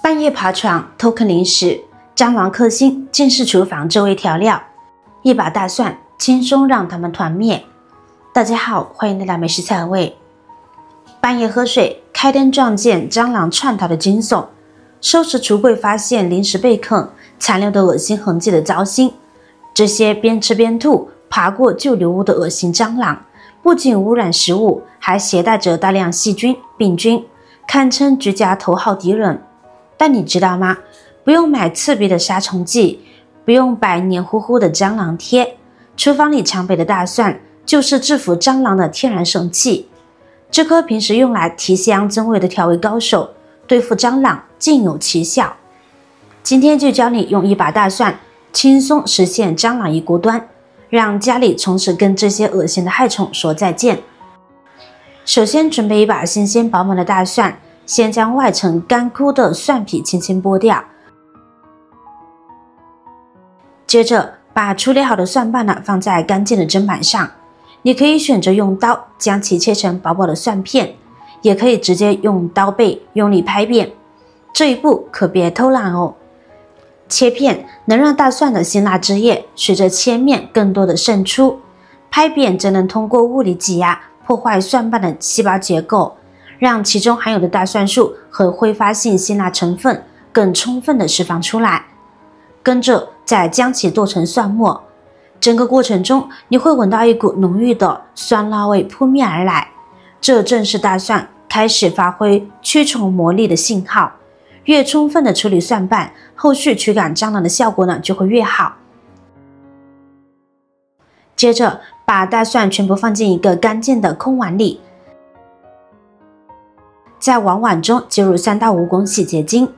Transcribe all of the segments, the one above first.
半夜爬床偷啃零食，蟑螂克星竟是厨房这味调料，一把大蒜轻松让它们团灭。大家好，欢迎来到美食菜味。半夜喝水，开灯撞见蟑螂窜逃的惊悚，收拾橱柜发现零食被啃，残留的恶心痕迹的糟心。这些边吃边吐、爬过旧流污的恶心蟑螂，不仅污染食物，还携带着大量细菌、病菌，堪称居家头号敌人。但你知道吗？不用买刺鼻的杀虫剂，不用摆黏糊糊的蟑螂贴，厨房里常备的大蒜就是制服蟑螂的天然神器。这颗平时用来提香增味的调味高手，对付蟑螂尽有奇效。今天就教你用一把大蒜，轻松实现蟑螂一锅端，让家里从此跟这些恶心的害虫说再见。首先准备一把新鲜饱满的大蒜，先将外层干枯的蒜皮轻轻剥掉，接着把处理好的蒜瓣放在干净的砧板上。你可以选择用刀将其切成薄薄的蒜片，也可以直接用刀背用力拍扁，这一步可别偷懒哦。切片能让大蒜的辛辣汁液随着切面更多的渗出，拍扁则能通过物理挤压破坏蒜瓣的细胞结构，让其中含有的大蒜素和挥发性辛辣成分更充分的释放出来。跟着再将其剁成蒜末，整个过程中你会闻到一股浓郁的酸辣味扑面而来，这正是大蒜开始发挥驱虫魔力的信号。越充分的处理蒜瓣，后续驱赶蟑螂的效果就会越好。接着把大蒜全部放进一个干净的空碗里，在碗中接入3到5公洗洁精。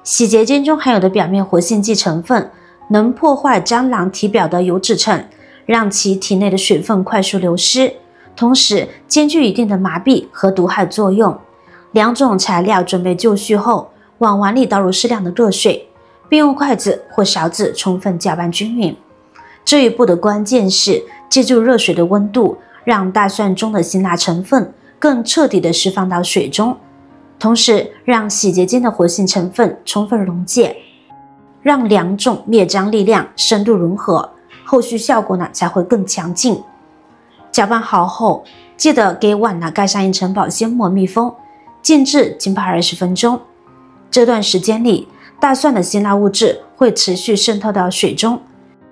洗洁精中含有的表面活性剂成分能破坏蟑螂体表的油脂层，让其体内的水分快速流失，同时兼具一定的麻痹和毒害作用。两种材料准备就绪后，往碗里倒入适量的热水，并用筷子或勺子充分搅拌均匀。这一步的关键是借助热水的温度，让大蒜中的辛辣成分更彻底地释放到水中，同时让洗洁精的活性成分充分溶解，让两种灭蟑力量深度融合，后续效果才会更强劲。搅拌好后，记得给碗盖上一层保鲜膜密封，静置浸泡20分钟。这段时间里，大蒜的辛辣物质会持续渗透到水中，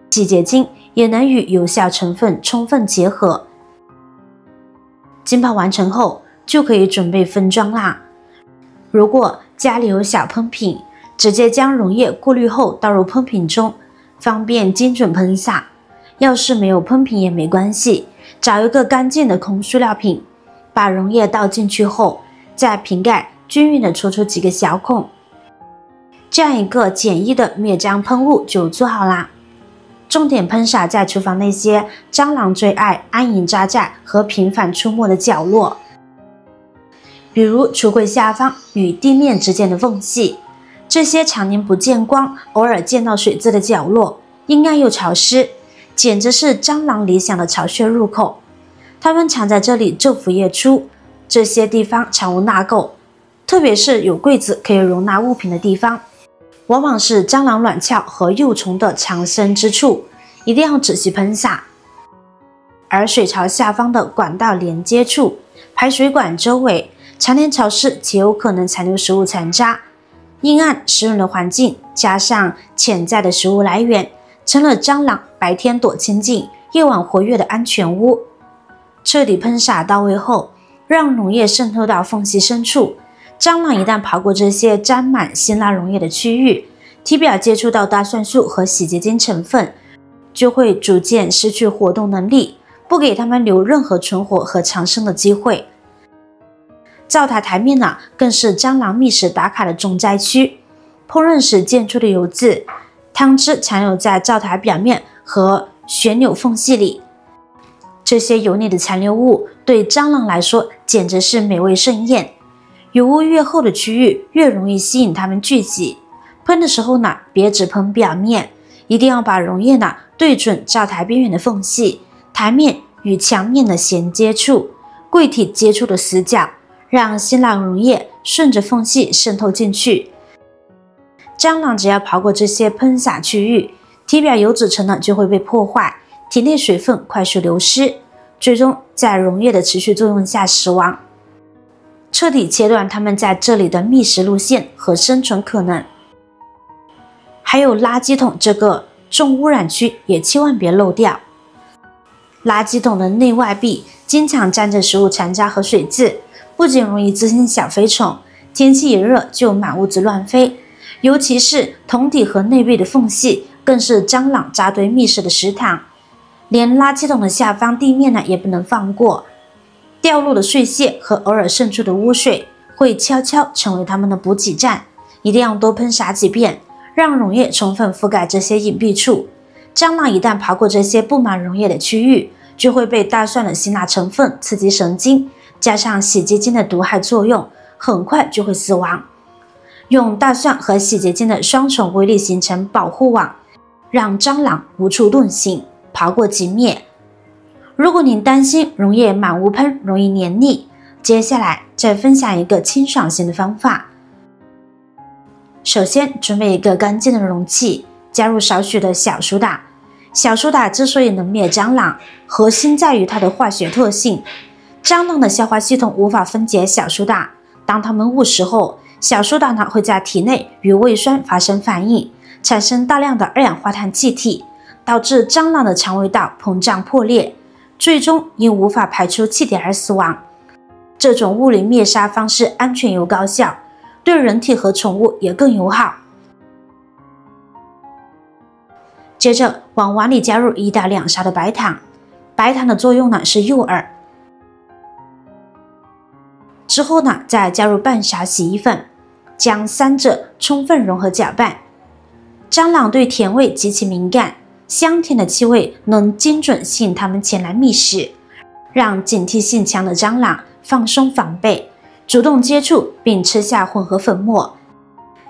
洗洁精也能与有效成分充分结合。浸泡完成后，就可以准备分装啦。如果家里有小喷瓶，直接将溶液过滤后倒入喷瓶中，方便精准喷洒。要是没有喷瓶也没关系，找一个干净的空塑料瓶，把溶液倒进去后，在瓶盖均匀地戳出几个小孔，这样一个简易的灭蟑喷雾就做好啦。重点喷洒在厨房那些蟑螂最爱安营扎寨和频繁出没的角落，比如橱柜下方与地面之间的缝隙，这些常年不见光、偶尔见到水渍的角落，阴暗又潮湿，简直是蟑螂理想的巢穴入口。它们常在这里昼伏夜出，这些地方藏污纳垢，特别是有柜子可以容纳物品的地方，往往是蟑螂卵巢和幼虫的藏身之处，一定要仔细喷洒。而水槽下方的管道连接处、排水管周围常年潮湿且有可能残留食物残渣，阴暗湿润的环境加上潜在的食物来源，成了蟑螂白天躲清静、夜晚活跃的安全屋。彻底喷洒到位后，让溶液渗透到缝隙深处，蟑螂一旦爬过这些沾满辛辣溶液的区域，体表接触到大蒜素和洗洁精成分，就会逐渐失去活动能力，不给它们留任何存活和长生的机会。灶台台面更是蟑螂觅食打卡的重灾区，烹饪时溅出的油渍、汤汁残留在灶台表面和旋钮缝隙里，这些油腻的残留物对蟑螂来说简直是美味盛宴。油污越厚的区域越容易吸引它们聚集，喷的时候别只喷表面，一定要把溶液对准灶台边缘的缝隙、台面与墙面的衔接处、柜体接触的死角，让辛辣溶液顺着缝隙渗透进去，蟑螂只要跑过这些喷洒区域，体表油脂层呢就会被破坏，体内水分快速流失，最终在溶液的持续作用下死亡，彻底切断它们在这里的觅食路线和生存可能。还有垃圾桶这个重污染区也千万别漏掉。垃圾桶的内外壁经常沾着食物残渣和水渍，不仅容易滋生小飞虫，天气一热就满屋子乱飞，尤其是桶底和内壁的缝隙，更是蟑螂扎堆觅食的食堂。连垃圾桶的下方地面呢也不能放过，掉落的碎屑和偶尔渗出的污水会悄悄成为它们的补给站，一定要多喷洒几遍，让溶液充分覆盖这些隐蔽处。蟑螂一旦爬过这些布满溶液的区域，就会被大蒜的辛辣成分刺激神经，加上洗洁精的毒害作用，很快就会死亡。用大蒜和洗洁精的双重威力形成保护网，让蟑螂无处遁形，爬过即灭。如果您担心溶液满屋喷容易黏腻，接下来再分享一个清爽型的方法。首先准备一个干净的容器，加入少许的小苏打。小苏打之所以能灭蟑螂，核心在于它的化学特性。蟑螂的消化系统无法分解小苏打，当它们误食后，小苏打呢会在体内与胃酸发生反应，产生大量的二氧化碳气体，导致蟑螂的肠胃道膨胀破裂，最终因无法排出气体而死亡。这种物理灭杀方式安全又高效，对人体和宠物也更友好。接着往碗里加入1到2勺的白糖，白糖的作用呢是诱饵。之后呢再加入半勺洗衣粉，将三者充分融合搅拌。蟑螂对甜味极其敏感，香甜的气味能精准吸引它们前来觅食，让警惕性强的蟑螂放松防备，主动接触并吃下混合粉末。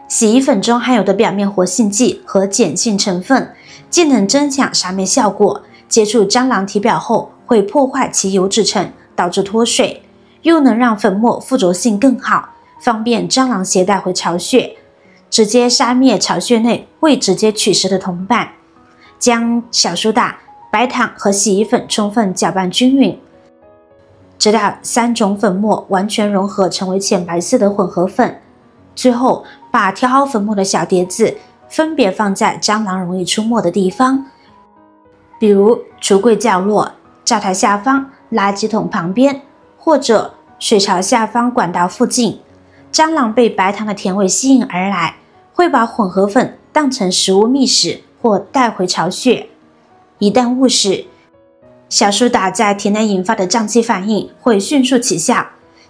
洗衣粉中含有的表面活性剂和碱性成分，既能增强杀灭效果，接触蟑螂体表后会破坏其油脂层，导致脱水，又能让粉末附着性更好，方便蟑螂携带回巢穴，直接杀灭巢穴内未直接取食的同伴。将小苏打、白糖和洗衣粉充分搅拌均匀，直到3种粉末完全融合成为浅白色的混合粉。最后把调好粉末的小碟子分别放在蟑螂容易出没的地方，比如橱柜角落、灶台下方、垃圾桶旁边，或者水槽下方管道附近。蟑螂被白糖的甜味吸引而来，会把混合粉当成食物觅食或带回巢穴。一旦误食，小苏打在体内引发的胀气反应会迅速起效，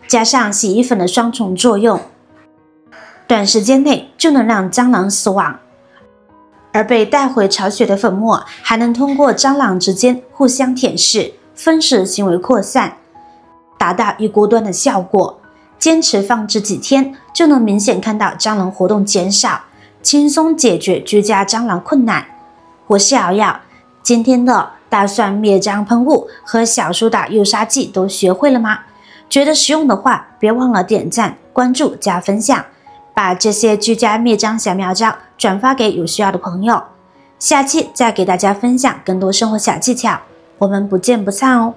加上洗衣粉的双重作用，短时间内就能让蟑螂死亡。而被带回巢穴的粉末还能通过蟑螂之间互相舔舐、分食行为扩散，达到一锅端的效果。坚持放置几天，就能明显看到蟑螂活动减少，轻松解决居家蟑螂困难。我是瑶瑶，今天的大蒜灭蟑喷雾和小苏打诱杀剂都学会了吗？觉得实用的话，别忘了点赞、关注加分享，把这些居家灭蟑小妙招转发给有需要的朋友。下期再给大家分享更多生活小技巧，我们不见不散哦。